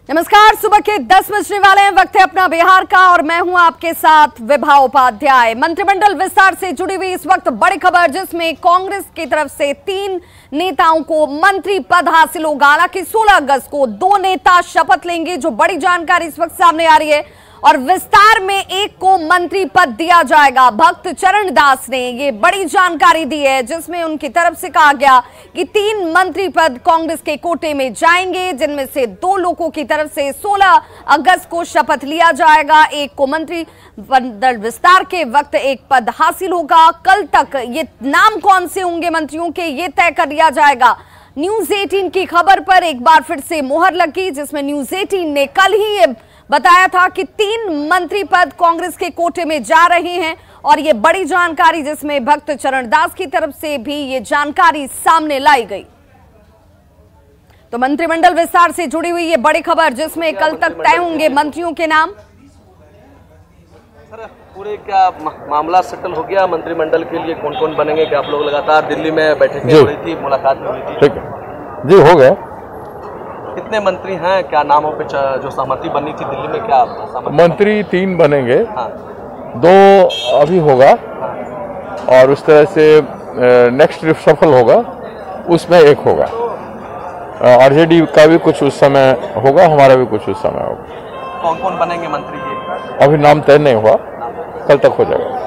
नमस्कार, सुबह के 10 बजने वाले हैं। वक्त है अपना बिहार का और मैं हूं आपके साथ विभा उपाध्याय। मंत्रिमंडल विस्तार से जुड़ी हुई इस वक्त बड़ी खबर, जिसमें कांग्रेस की तरफ से 3 नेताओं को मंत्री पद हासिल होगा। हालांकि 16 अगस्त को 2 नेता शपथ लेंगे, जो बड़ी जानकारी इस वक्त सामने आ रही है, और विस्तार में एक को मंत्री पद दिया जाएगा। भक्त चरण दास ने ये बड़ी जानकारी दी है, जिसमें उनकी तरफ से कहा गया कि 3 मंत्री पद कांग्रेस के कोटे में जाएंगे, जिनमें से 2 लोगों की तरफ से 16 अगस्त को शपथ लिया जाएगा। एक को मंत्रिमंडल विस्तार के वक्त एक पद हासिल होगा। कल तक ये नाम कौन से होंगे मंत्रियों के, ये तय कर लिया जाएगा। न्यूज 18 की खबर पर एक बार फिर से मोहर लगी, जिसमें न्यूज 18 ने कल ही ये बताया था कि 3 मंत्री पद कांग्रेस के कोटे में जा रहे हैं, और ये बड़ी जानकारी, जिसमें भक्त चरण दास की तरफ से भी ये जानकारी सामने लाई गई। तो मंत्रिमंडल विस्तार से जुड़ी हुई ये बड़ी खबर, जिसमें कल तक तय होंगे मंत्रियों के नाम। सर, पूरे क्या मामला सेटल हो गया मंत्रिमंडल के लिए? कौन कौन बनेंगे? क्या आप लोग लगातार दिल्ली में बैठकें हो रही थी, मुलाकात हो रही थी? ठीक है जी, हो गया। कितने मंत्री हैं? क्या नामों पे जो सहमति बनी थी दिल्ली में, क्या सहमति? मंत्री 3 बनेंगे। हाँ। 2 अभी होगा। हाँ। और उस तरह से नेक्स्ट सफल होगा, उसमें 1 होगा। आरजेडी का भी कुछ उस समय होगा, हमारा भी कुछ उस समय होगा। कौन कौन बनेंगे मंत्री ये? अभी नाम तय नहीं हुआ, कल तक हो जाएगा।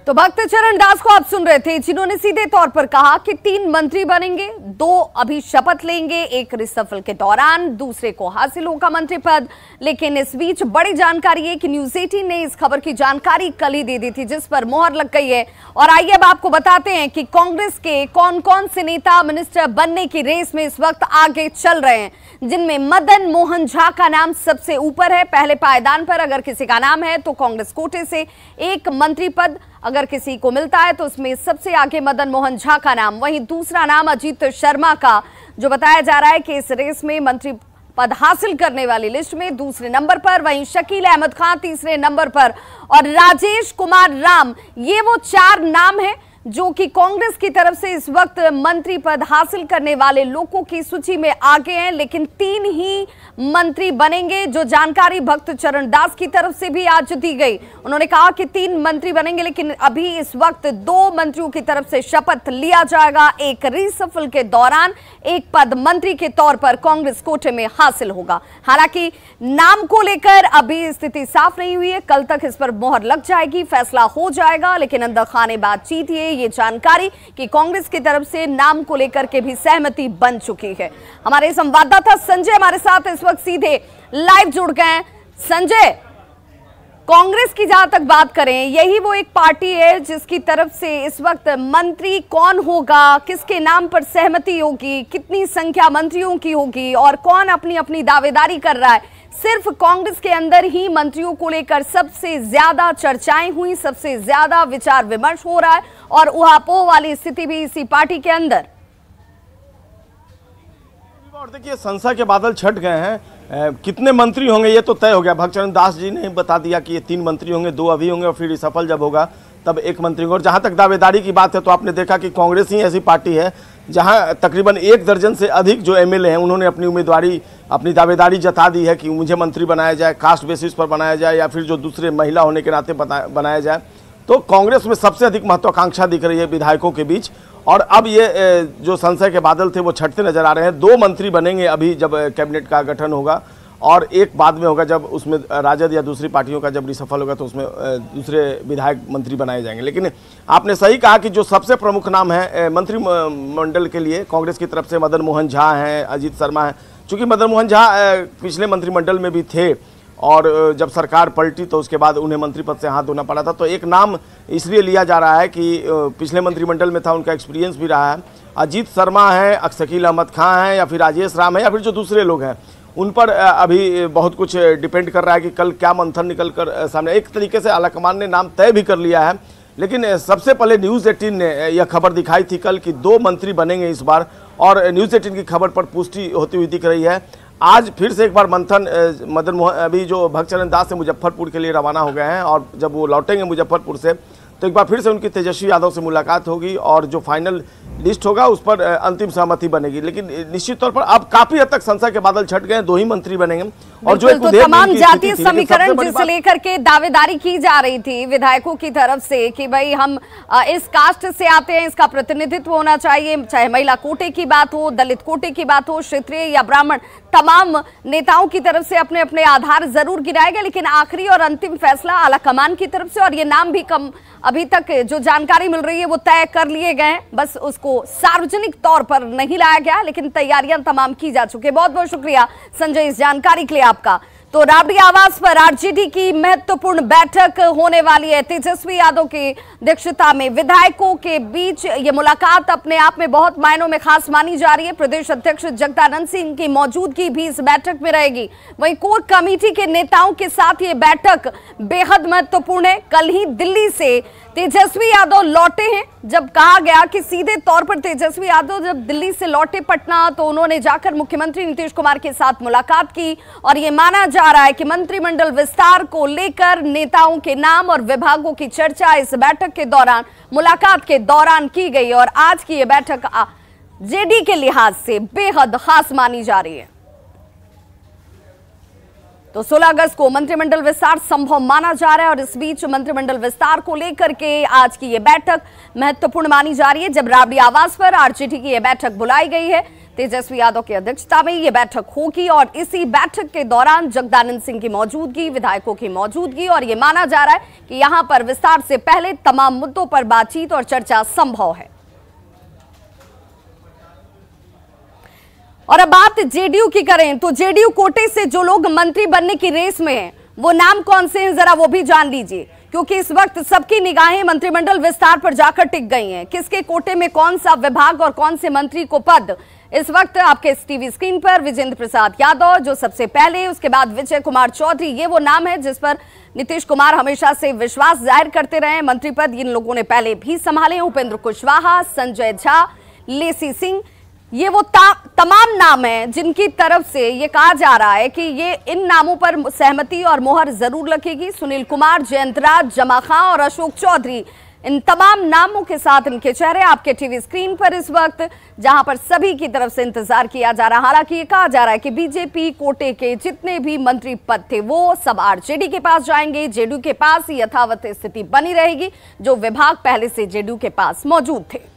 तो भक्त चरण दास को आप सुन रहे थे, जिन्होंने सीधे तौर पर कहा कि 3 मंत्री बनेंगे, 2 अभी शपथ लेंगे, एक रिसफल के दौरान, दूसरे को हासिल होगा मंत्री पद। लेकिन इस बीच बड़ी जानकारी है कि न्यूज 18 ने इस खबर की जानकारी कल ही दे दी थी, जिस पर मोहर लग गई है। और आइए अब आपको बताते हैं कि कांग्रेस के कौन कौन से नेता मिनिस्टर बनने की रेस में इस वक्त आगे चल रहे हैं, जिनमें मदन मोहन झा का नाम सबसे ऊपर है। पहले पायदान पर अगर किसी का नाम है तो कांग्रेस कोटे से 1 मंत्री पद अगर किसी को मिलता है तो उसमें सबसे आगे मदन मोहन झा का नाम। वहीं दूसरा नाम अजीत शर्मा का, जो बताया जा रहा है कि इस रेस में मंत्री पद हासिल करने वाली लिस्ट में दूसरे नंबर पर। वहीं शकील अहमद खान तीसरे नंबर पर, और राजेश कुमार राम, ये वो 4 नाम हैं जो कि कांग्रेस की तरफ से इस वक्त मंत्री पद हासिल करने वाले लोगों की सूची में आगे हैं। लेकिन 3 ही मंत्री बनेंगे, जो जानकारी भक्त चरण दास की तरफ से भी आज दी गई। उन्होंने कहा कि 3 मंत्री बनेंगे, लेकिन अभी इस वक्त 2 मंत्रियों की तरफ से शपथ लिया जाएगा। एक रिसफल के दौरान एक पद मंत्री के तौर पर कांग्रेस कोटे में हासिल होगा। हालांकि नाम को लेकर अभी स्थिति साफ नहीं हुई है, कल तक इस पर मोहर लग जाएगी, फैसला हो जाएगा। लेकिन अंदर खाने बातचीत ये जानकारी कि कांग्रेस की तरफ से नाम को लेकर के भी सहमति बन चुकी है। हमारे संवाददाता संजय हमारे साथ इस वक्त सीधे लाइव जुड़ गए हैं। संजय, कांग्रेस की जहां तक बात करें, यही वो एक पार्टी है जिसकी तरफ से इस वक्त मंत्री कौन होगा, किसके नाम पर सहमति होगी, कितनी संख्या मंत्रियों की होगी, और कौन अपनी अपनी दावेदारी कर रहा है। सिर्फ कांग्रेस के अंदर ही मंत्रियों को लेकर सबसे ज्यादा चर्चाएं हुई, सबसे ज्यादा विचार विमर्श हो रहा है, और उहापोह वाली स्थिति भी इसी पार्टी के अंदर। और देखिए, संशय के बादल छट गए हैं। कितने मंत्री होंगे ये तो तय हो गया। भक्त चरण दास जी ने बता दिया कि ये 3 मंत्री होंगे, 2 अभी होंगे, और फिर सफल जब होगा तब 1 मंत्री होंगे। और जहां तक दावेदारी की बात है, तो आपने देखा कि कांग्रेस ही ऐसी पार्टी है जहां तकरीबन 1 दर्जन से अधिक जो एमएलए हैं, उन्होंने अपनी उम्मीदवारी, अपनी दावेदारी जता दी है कि मुझे मंत्री बनाया जाए, कास्ट बेसिस पर बनाया जाए, या फिर जो दूसरे महिला होने के नाते बनाया जाए। तो कांग्रेस में सबसे अधिक महत्वाकांक्षा दिख रही है विधायकों के बीच। और अब ये जो संशय के बादल थे वो छटते नजर आ रहे हैं। 2 मंत्री बनेंगे अभी जब कैबिनेट का गठन होगा, और 1 बाद में होगा जब उसमें राजद या दूसरी पार्टियों का जब रिसफल होगा, तो उसमें दूसरे विधायक मंत्री बनाए जाएंगे। लेकिन आपने सही कहा कि जो सबसे प्रमुख नाम है मंत्रिमंडल के लिए कांग्रेस की तरफ से, मदन मोहन झा हैं, अजीत शर्मा हैं। चूँकि मदन मोहन झा पिछले मंत्रिमंडल में भी थे, और जब सरकार पलटी तो उसके बाद उन्हें मंत्री पद से हाथ धोना पड़ा था। तो एक नाम इसलिए लिया जा रहा है कि पिछले मंत्रिमंडल में था, उनका एक्सपीरियंस भी रहा है। अजीत शर्मा है, शकील अहमद खान है, या फिर राजेश राम है, या फिर जो दूसरे लोग हैं, उन पर अभी बहुत कुछ डिपेंड कर रहा है कि कल क्या मंथन निकल कर सामने। एक तरीके से आलाकमान ने नाम तय भी कर लिया है, लेकिन सबसे पहले न्यूज़ 18 ने यह खबर दिखाई थी कल कि 2 मंत्री बनेंगे इस बार, और न्यूज़ 18 की खबर पर पुष्टि होती हुई दिख रही है। आज फिर से एक बार मंथन, मदन मोहन अभी जो भक्त चरण दास से मुजफ्फरपुर के लिए रवाना हो गए हैं, और जब वो लौटेंगे मुजफ्फरपुर से तो एक बार फिर से उनकी तेजस्वी यादव से मुलाकात होगी, और जो फाइनल लिस्ट होगा उस पर अंतिम सहमति बनेगी। लेकिन निश्चित तौर पर अब काफी हद तक संशय के बादल छट गए, 2 ही मंत्री बनेंगे। और जो एक तमाम जातीय समीकरण जिसे लेकर के दावेदारी की जा रही थी विधायकों की तरफ से कि भाई हम इस कास्ट से आते हैं, इसका प्रतिनिधित्व होना चाहिए, चाहे महिला कोटे की बात हो, दलित कोटे की बात हो, क्षेत्रीय या ब्राह्मण, तमाम नेताओं की तरफ से अपने अपने आधार जरूर गिराए गए, लेकिन आखिरी और अंतिम फैसला आला कमान की तरफ से, और ये नाम भी कम अभी तक जो जानकारी मिल रही है वो तय कर लिए गए, बस उसको सार्वजनिक तौर पर नहीं लाया गया, लेकिन तैयारियां तमाम की जा चुकी है। बहुत बहुत शुक्रिया संजय इस जानकारी के लिए आपका। तो राबड़ी आवास पर आरजेडी की महत्वपूर्ण बैठक होने वाली है। तेजस्वी यादव की अध्यक्षता में विधायकों के बीच ये मुलाकात अपने आप में बहुत मायनों में खास मानी जा रही है। प्रदेश अध्यक्ष जगदानंद सिंह की मौजूदगी भी इस बैठक में रहेगी। वहीं कोर कमेटी के नेताओं के साथ ये बैठक बेहद महत्वपूर्ण है। कल ही दिल्ली से तेजस्वी यादव लौटे हैं। जब कहा गया कि सीधे तौर पर तेजस्वी यादव जब दिल्ली से लौटे पटना, तो उन्होंने जाकर मुख्यमंत्री नीतीश कुमार के साथ मुलाकात की, और ये माना जा रहा है कि मंत्रिमंडल विस्तार को लेकर नेताओं के नाम और विभागों की चर्चा इस बैठक के दौरान, मुलाकात के दौरान की गई, और आज की ये बैठक जेडी के लिहाज से बेहद खास मानी जा रही है। तो 16 अगस्त को मंत्रिमंडल विस्तार संभव माना जा रहा है, और इस बीच मंत्रिमंडल विस्तार को लेकर के आज की ये बैठक महत्वपूर्ण मानी जा रही है। जब राबड़ी आवास पर आरजेडी की ये बैठक बुलाई गई है, तेजस्वी यादव की अध्यक्षता में ये बैठक होगी, और इसी बैठक के दौरान जगदानंद सिंह की मौजूदगी, विधायकों की मौजूदगी, और ये माना जा रहा है कि यहां पर विस्तार से पहले तमाम मुद्दों पर बातचीत और चर्चा संभव है। और अब बात जेडीयू की करें तो जेडीयू कोटे से जो लोग मंत्री बनने की रेस में हैं, वो नाम कौन से हैं जरा वो भी जान लीजिए, क्योंकि इस वक्त सबकी निगाहें मंत्रिमंडल विस्तार पर जाकर टिक गई हैं। किसके कोटे में कौन सा विभाग और कौन से मंत्री को पद, इस वक्त आपके टीवी स्क्रीन पर विजेंद्र प्रसाद यादव जो सबसे पहले, उसके बाद विजय कुमार चौधरी, ये वो नाम है जिस पर नीतीश कुमार हमेशा से विश्वास जाहिर करते रहे। मंत्री पद इन लोगों ने पहले भी संभाले। उपेंद्र कुशवाहा, संजय झा, लेसी सिंह, ये वो तमाम नाम हैं जिनकी तरफ से ये कहा जा रहा है कि ये इन नामों पर सहमति और मोहर जरूर लगेगी। सुनील कुमार, जयंत राज, जमा खां और अशोक चौधरी, इन तमाम नामों के साथ इनके चेहरे आपके टीवी स्क्रीन पर इस वक्त, जहां पर सभी की तरफ से इंतजार किया जा रहा है। हालांकि ये कहा जा रहा है कि बीजेपी कोटे के जितने भी मंत्री पद थे वो सब आरजेडी के पास जाएंगे। जेडीयू के पास यथावत स्थिति बनी रहेगी, जो विभाग पहले से जेडीयू के पास मौजूद थे।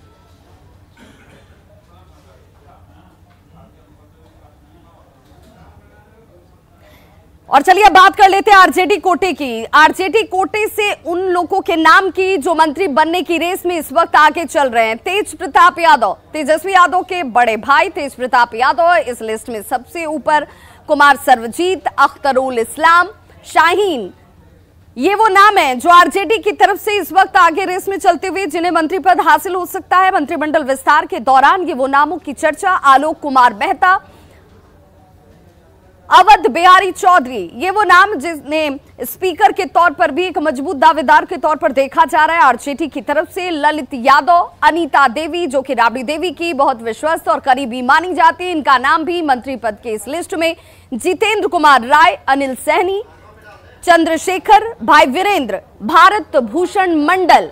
और चलिए बात कर लेते हैं आरजेडी कोटे की। आरजेडी कोटे से उन लोगों के नाम की जो मंत्री बनने की रेस में इस वक्त आगे चल रहे हैं। तेज प्रताप यादव, तेजस्वी यादव के बड़े भाई तेज प्रताप यादव इस लिस्ट में सबसे ऊपर। कुमार सर्वजीत, अख्तरुल इस्लाम, शाहीन, ये वो नाम है जो आरजेडी की तरफ से इस वक्त आगे रेस में चलते हुए जिन्हें मंत्री पद हासिल हो सकता है मंत्रिमंडल विस्तार के दौरान। ये वो नामों की चर्चा। आलोक कुमार मेहता, अवध बिहारी चौधरी, ये वो नाम जिन्हें स्पीकर के तौर पर भी एक मजबूत दावेदार के तौर पर देखा जा रहा है आरजेडी की तरफ से। ललित यादव, अनीता देवी जो कि राबड़ी देवी की बहुत विश्वस्त और करीबी मानी जाती है, इनका नाम भी मंत्री पद के इस लिस्ट में। जितेंद्र कुमार राय, अनिल सहनी, चंद्रशेखर, भाई वीरेंद्र, भारत भूषण मंडल,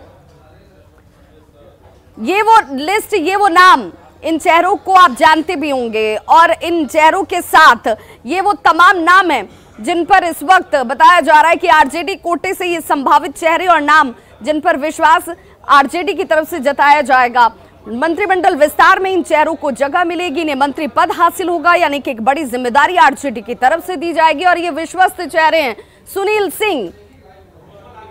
ये वो लिस्ट, ये वो नाम, इन चेहरों को आप जानते भी होंगे। और इन चेहरों के साथ ये वो तमाम नाम हैं जिन पर इस वक्त बताया जा रहा है कि आरजेडी कोटे से ये संभावित चेहरे और नाम जिन पर विश्वास आरजेडी की तरफ से जताया जाएगा। मंत्रिमंडल विस्तार में इन चेहरों को जगह मिलेगी, इन्हें मंत्री पद हासिल होगा, यानी कि एक बड़ी जिम्मेदारी आरजेडी की तरफ से दी जाएगी। और ये विश्वस्त चेहरे हैं। सुनील सिंह,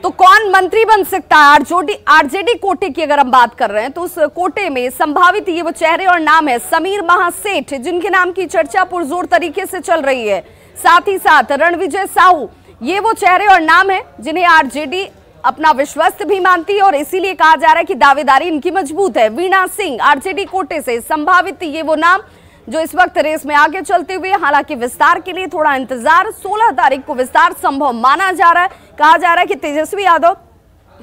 तो कौन मंत्री बन सकता है आरजेडी कोटे की अगर हम बात कर रहे हैं तो उस कोटे में संभावित ये वो चेहरे और नाम है। समीर महासेठ, जिनके नाम की चर्चा पुरजोर तरीके से चल रही है। साथ ही साथ रणविजय साहू, ये वो चेहरे और नाम है जिन्हें आरजेडी अपना विश्वस्त भी मानती है और इसीलिए कहा जा रहा है कि दावेदारी इनकी मजबूत है। वीणा सिंह, आरजेडी कोटे से संभावित ये वो नाम जो इस वक्त रेस में आगे चलते हुए, हालांकि विस्तार के लिए थोड़ा इंतजार, 16 तारीख को विस्तार संभव माना जा रहा है। कहा जा रहा है कि तेजस्वी यादव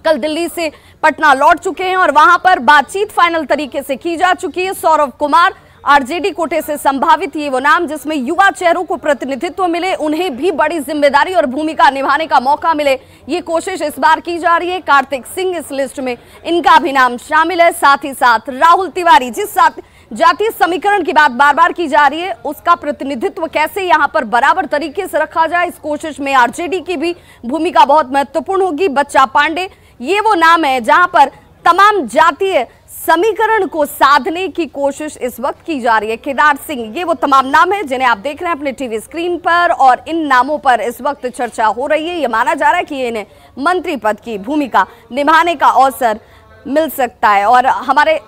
कल दिल्ली से पटना लौट चुके हैं और वहां पर बातचीत फाइनल तरीके से की जा चुकी है। सौरभ कुमार, आरजेडी कोटे से संभावित ये वो नाम जिसमें युवा चेहरों को प्रतिनिधित्व मिले, उन्हें भी बड़ी जिम्मेदारी और भूमिका निभाने का मौका मिले, ये कोशिश इस बार की जा रही है। कार्तिक सिंह इस लिस्ट में, इनका भी नाम शामिल है। साथ ही साथ राहुल तिवारी, जिस साथ जातीय समीकरण की बात बार बार की जा रही है, उसका प्रतिनिधित्व कैसे यहां पर बराबर तरीके से रखा जाए, इस कोशिश में आरजेडी की भी भूमिका बहुत महत्वपूर्ण होगी। बच्चा पांडे, ये वो नाम है जहां पर तमाम जातीय समीकरण को साधने की कोशिश इस वक्त की जा रही है। केदार सिंह, ये वो तमाम नाम है जिन्हें आप देख रहे हैं अपने टीवी स्क्रीन पर, और इन नामों पर इस वक्त चर्चा हो रही है। ये माना जा रहा है कि इन्हें मंत्री पद की भूमिका निभाने का अवसर मिल सकता है। और हमारे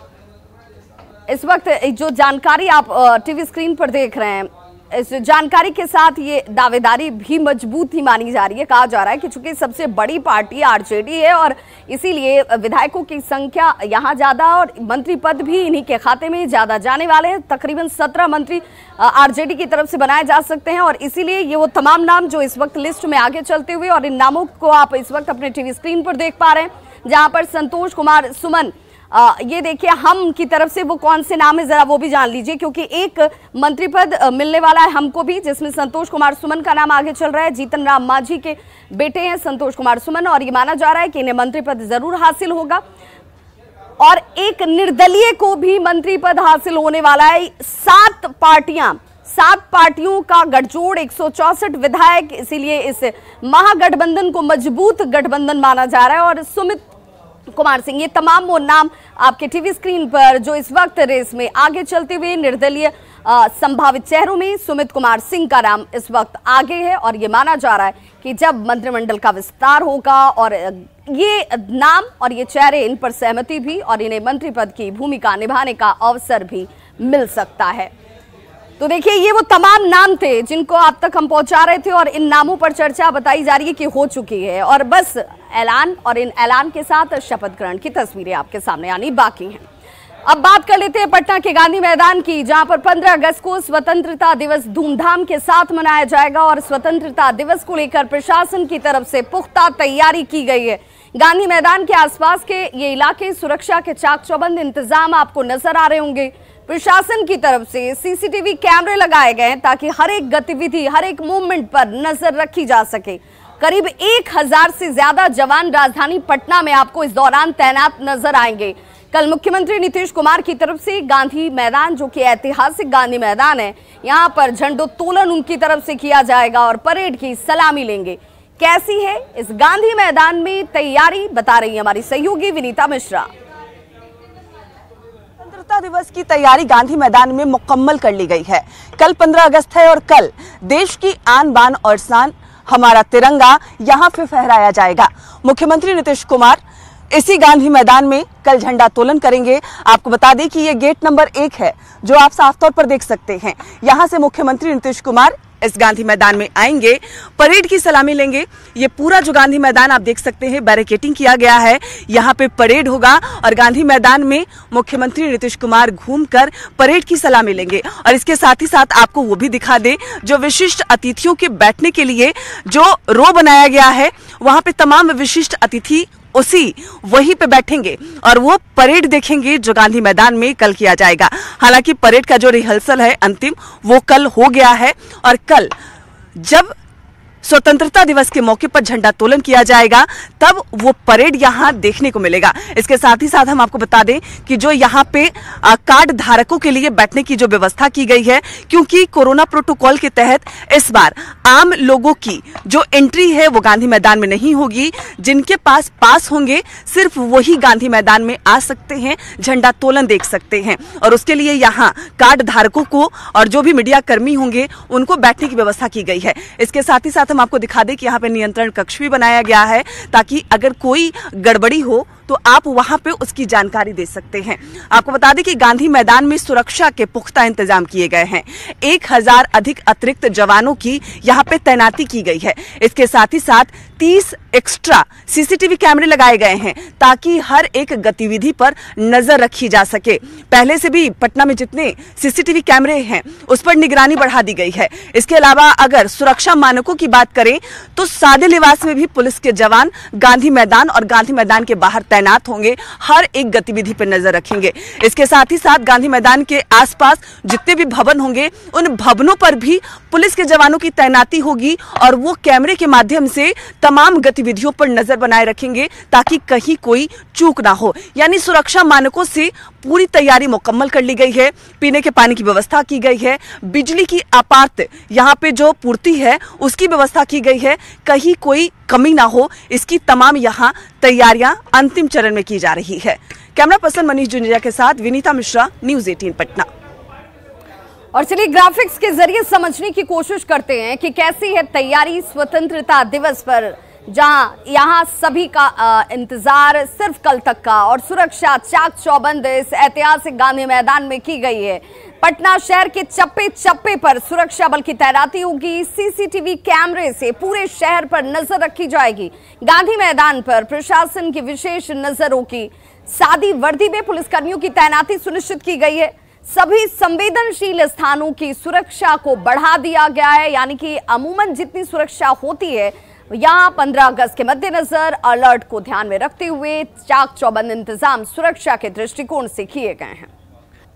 इस वक्त जो जानकारी आप टीवी स्क्रीन पर देख रहे हैं, इस जानकारी के साथ ये दावेदारी भी मजबूत ही मानी जा रही है। कहा जा रहा है कि चूंकि सबसे बड़ी पार्टी आरजेडी है और इसीलिए विधायकों की संख्या यहाँ ज्यादा और मंत्री पद भी इन्हीं के खाते में ज्यादा जाने वाले हैं। तकरीबन 17 मंत्री आरजेडी की तरफ से बनाए जा सकते हैं और इसीलिए ये वो तमाम नाम जो इस वक्त लिस्ट में आगे चलते हुए, और इन नामों को आप इस वक्त अपने टीवी स्क्रीन पर देख पा रहे हैं, जहां पर संतोष कुमार सुमन, ये देखिए हम की तरफ से वो कौन से नाम है जरा वो भी जान लीजिए, क्योंकि एक मंत्री पद मिलने वाला है हमको भी, जिसमें संतोष कुमार सुमन का नाम आगे चल रहा है। जीतन राम मांझी के बेटे हैं संतोष कुमार सुमन, और ये माना जा रहा है कि इन्हें मंत्री पद जरूर हासिल होगा। और एक निर्दलीय को भी मंत्री पद हासिल होने वाला है। 7 पार्टियों का गठजोड़, 164 विधायक, इसीलिए इस महागठबंधन को मजबूत गठबंधन माना जा रहा है। और सुमित कुमार सिंह, ये तमाम वो नाम आपके टीवी स्क्रीन पर जो इस वक्त रेस में आगे चलते हुए निर्दलीय संभावित चेहरों में सुमित कुमार सिंह का नाम इस वक्त आगे है। और ये माना जा रहा है कि जब मंत्रिमंडल का विस्तार होगा और ये नाम और ये चेहरे, इन पर सहमति भी और इन्हें मंत्री पद की भूमिका निभाने का अवसर भी मिल सकता है। तो देखिए ये वो तमाम नाम थे जिनको आप तक हम पहुंचा रहे थे, और इन नामों पर चर्चा बताई जा रही है कि हो चुकी है, और बस ऐलान और इन ऐलान के साथ शपथ ग्रहण की तस्वीरें आपके सामने आनी बाकी हैं। अब बात कर लेते हैं पटना के गांधी मैदान की, जहां पर 15 अगस्त को स्वतंत्रता दिवस धूमधाम के साथ मनाया जाएगा और स्वतंत्रता दिवस को लेकर प्रशासन की तरफ से पुख्ता तैयारी की गई है। गांधी मैदान के आसपास के ये इलाके सुरक्षा के चाक चौबंद इंतजाम आपको नजर आ रहे होंगे। प्रशासन की तरफ से सीसीटीवी कैमरे लगाए गए हैं ताकि हर एक गतिविधि, हर एक मूवमेंट पर नजर रखी जा सके। करीब 1000 से ज्यादा जवान राजधानी पटना में आपको इस दौरान तैनात नजर आएंगे। कल मुख्यमंत्री नीतीश कुमार की तरफ से गांधी मैदान, जो कि ऐतिहासिक गांधी मैदान है, यहां पर झंडोत्तोलन उनकी तरफ से किया जाएगा और परेड की सलामी लेंगे। कैसी है इस गांधी मैदान में तैयारी, बता रही है हमारी सहयोगी विनीता मिश्रा। स्वतंत्रता दिवस की तैयारी गांधी मैदान में मुकम्मल कर ली गई है। कल 15 अगस्त है और कल देश की आन बान और शान हमारा तिरंगा यहां पे फहराया जाएगा। मुख्यमंत्री नीतीश कुमार इसी गांधी मैदान में कल झंडा तोलन करेंगे। आपको बता दें कि ये गेट नंबर 1 है जो आप साफ तौर पर देख सकते हैं। यहां से मुख्यमंत्री नीतीश कुमार इस गांधी मैदान में आएंगे, परेड की सलामी लेंगे। ये पूरा जो गांधी मैदान आप देख सकते हैं बैरिकेडिंग किया गया है, यहाँ पे परेड होगा और गांधी मैदान में मुख्यमंत्री नीतीश कुमार घूमकर परेड की सलामी लेंगे। और इसके साथ ही साथ आपको वो भी दिखा दे, जो विशिष्ट अतिथियों के बैठने के लिए जो रो बनाया गया है, वहां पे तमाम विशिष्ट अतिथि वहीं पे बैठेंगे और वो परेड देखेंगे जो गांधी मैदान में कल किया जाएगा। हालांकि परेड का जो रिहर्सल है अंतिम, वो कल हो गया है और कल जब स्वतंत्रता दिवस के मौके पर झंडा तोलन किया जाएगा तब वो परेड यहां देखने को मिलेगा। इसके साथ ही साथ हम आपको बता दें कि जो यहां पे कार्ड धारकों के लिए बैठने की जो व्यवस्था की गई है, क्योंकि कोरोना प्रोटोकॉल के तहत इस बार आम लोगों की जो एंट्री है वो गांधी मैदान में नहीं होगी। जिनके पास होंगे सिर्फ वही गांधी मैदान में आ सकते हैं, झंडा तोलन देख सकते हैं। और उसके लिए यहाँ कार्ड धारकों को और जो भी मीडिया कर्मी होंगे उनको बैठने की व्यवस्था की गई है। इसके साथ ही साथ हम आपको दिखा दें कि यहाँ पे नियंत्रण कक्ष भी बनाया गया है ताकि अगर कोई गड़बड़ी हो तो आप वहां पे उसकी जानकारी दे सकते हैं। आपको बता दें कि गांधी मैदान में सुरक्षा के पुख्ता इंतजाम किए गए हैं। 1000 अधिक अतिरिक्त जवानों की यहाँ पे तैनाती की गई है। इसके साथ ही साथ 30 एक्स्ट्रा सीसीटीवी कैमरे लगाए गए हैं ताकि हर एक गतिविधि पर नजर रखी जा सके। पहले से भी पटना में जितने सीसीटीवी कैमरे हैं उस पर निगरानी बढ़ा दी गई है। इसके अलावा अगर सुरक्षा मानकों की बात करें तो सादे लिबास में भी पुलिस के जवान गांधी मैदान और गांधी मैदान के बाहर तैनात होंगे, हर एक गतिविधि पर नजर रखेंगे। इसके साथ ही साथ गांधी मैदान के आसपास जितने भी भवन होंगे उन भवनों पर भी पुलिस के जवानों की तैनाती होगी और वो कैमरे के माध्यम से तमाम गतिविधियों पर नजर बनाए रखेंगे ताकि कहीं कोई चूक ना हो। यानी सुरक्षा मानकों से पूरी तैयारी मुकम्मल कर ली गई है। पीने के पानी की व्यवस्था की गई है, बिजली की आपात यहाँ पे जो पूर्ति है उसकी व्यवस्था की गई है, कहीं कोई कमी ना हो, इसकी तमाम यहाँ तैयारियां अंतिम चरण में की जा रही है। कैमरा पर्सन मनीष जुनेजा के साथ विनीता मिश्रा, न्यूज़ 18 पटना। और चलिए ग्राफिक्स के जरिए समझने की कोशिश करते हैं कि कैसी है तैयारी स्वतंत्रता दिवस पर, जहां यहां सभी का इंतजार सिर्फ कल तक का और सुरक्षा चाक चौबंद इस ऐतिहासिक गांधी मैदान में की गई है। पटना शहर के चप्पे चप्पे पर सुरक्षा बल की तैनाती होगी। सीसीटीवी कैमरे से पूरे शहर पर नजर रखी जाएगी। गांधी मैदान पर प्रशासन की विशेष नजरों की सादी वर्दी में पुलिसकर्मियों की तैनाती सुनिश्चित की गई है। सभी संवेदनशील स्थानों की सुरक्षा को बढ़ा दिया गया है, यानी कि अमूमन जितनी सुरक्षा होती है यहां 15 अगस्त के मद्देनजर अलर्ट को ध्यान में रखते हुए चाक चौबंद इंतजाम सुरक्षा के दृष्टिकोण से किए गए हैं।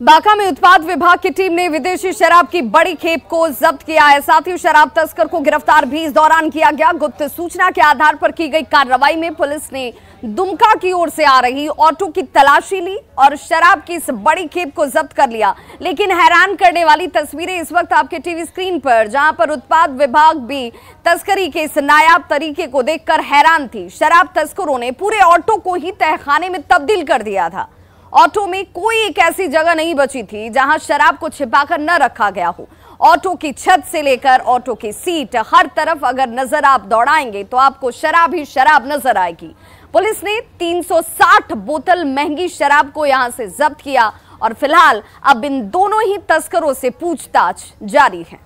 बांका में उत्पाद विभाग की टीम ने विदेशी शराब की बड़ी खेप को जब्त किया है। साथ ही शराब तस्कर को गिरफ्तार भी इस दौरान किया गया। गुप्त सूचना के आधार पर की गई कार्रवाई में पुलिस ने दुमका की ओर से आ रही ऑटो की तलाशी ली और शराब की इस बड़ी खेप को जब्त कर लिया। लेकिन हैरान करने वाली तस्वीरें इस वक्त आपके टीवी स्क्रीन पर, जहां पर उत्पाद विभाग भी तस्करी के इस नायाब तरीके को देखकर हैरान थी। शराब तस्करों ने पूरे ऑटो को ही तहखाने में तब्दील कर दिया था। ऑटो में कोई एक ऐसी जगह नहीं बची थी जहां शराब को छिपाकर न रखा गया हो। ऑटो की छत से लेकर ऑटो की सीट, हर तरफ अगर नजर आप दौड़ाएंगे तो आपको शराब ही शराब नजर आएगी। पुलिस ने 360 बोतल महंगी शराब को यहां से जब्त किया और फिलहाल अब इन दोनों ही तस्करों से पूछताछ जारी है।